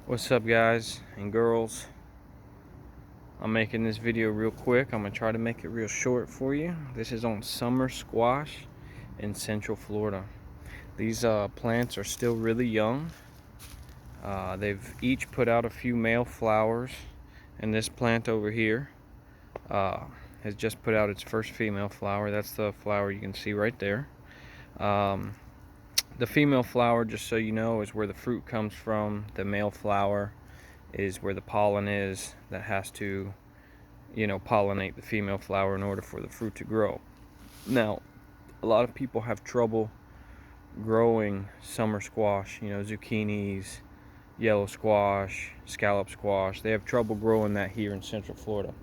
What's up, guys and girls? I'm making this video real quick. I'm gonna try to make it real short for you. This is on summer squash in Central Florida. These plants are still really young. They've each put out a few male flowers, and this plant over here has just put out its first female flower. That's the flower you can see right there. The female flower, just so you know, is where the fruit comes from. The male flower is where the pollen is that has to, pollinate the female flower in order for the fruit to grow. Now, a lot of people have trouble growing summer squash, zucchinis, yellow squash, scallop squash. They have trouble growing that here in Central Florida.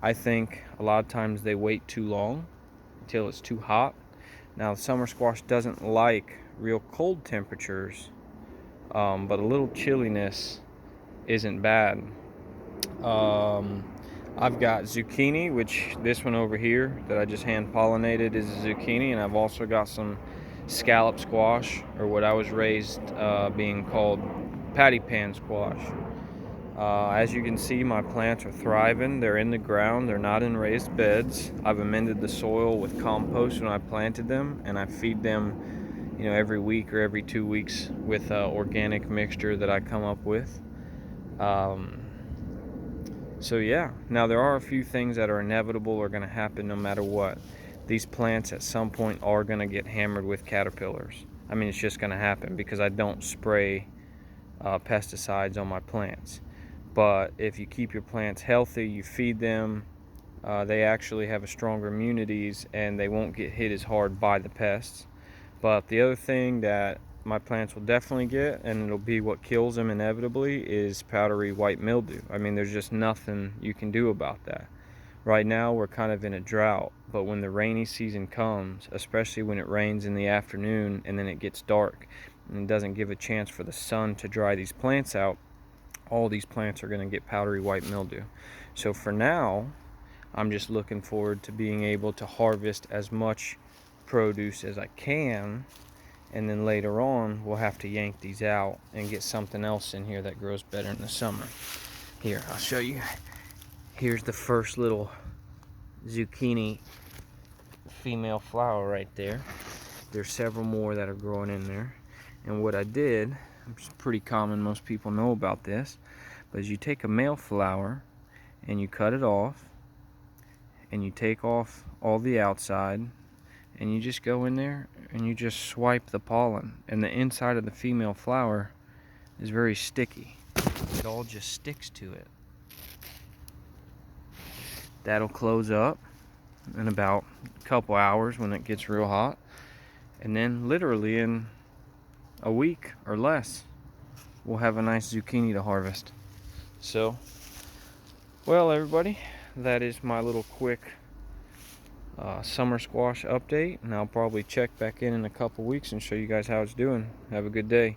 I think a lot of times they wait too long until it's too hot. Now, summer squash doesn't like real cold temperatures, but a little chilliness isn't bad. I've got zucchini, which this one over here that I just hand pollinated is a zucchini, and I've also got some scallop squash, or what I was raised being called patty pan squash. As you can see, my plants are thriving. They're in the ground. They're not in raised beds. I've amended the soil with compost when I planted them, and I feed them every week or every 2 weeks with organic mixture that I come up with. So yeah, now there are a few things that are inevitable or going to happen no matter what. These plants at some point are going to get hammered with caterpillars. I mean, it's just going to happen because I don't spray pesticides on my plants. But if you keep your plants healthy, you feed them, they actually have a stronger immunities and they won't get hit as hard by the pests. But the other thing that my plants will definitely get, and it'll be what kills them inevitably, is powdery white mildew. I mean, there's just nothing you can do about that. Right now we're kind of in a drought, but when the rainy season comes, especially when it rains in the afternoon and then it gets dark and it doesn't give a chance for the sun to dry these plants out, all these plants are going to get powdery white mildew. So for now, I'm just looking forward to being able to harvest as much produce as I can, and then later on we'll have to yank these out and get something else in here that grows better in the summer. Here, I'll show you. Here's the first little zucchini female flower right there. There's several more that are growing in there. And what I did, it's pretty common, most people know about this, but is you take a male flower and you cut it off and you take off all the outside, and you just go in there and you just swipe the pollen, and the inside of the female flower is very sticky. It all just sticks to it. That'll close up in about a couple hours when it gets real hot, and then literally in a week or less we'll have a nice zucchini to harvest. So, well, everybody, that is my little quick summer squash update, and I'll probably check back in a couple weeks and show you guys how it's doing. Have a good day.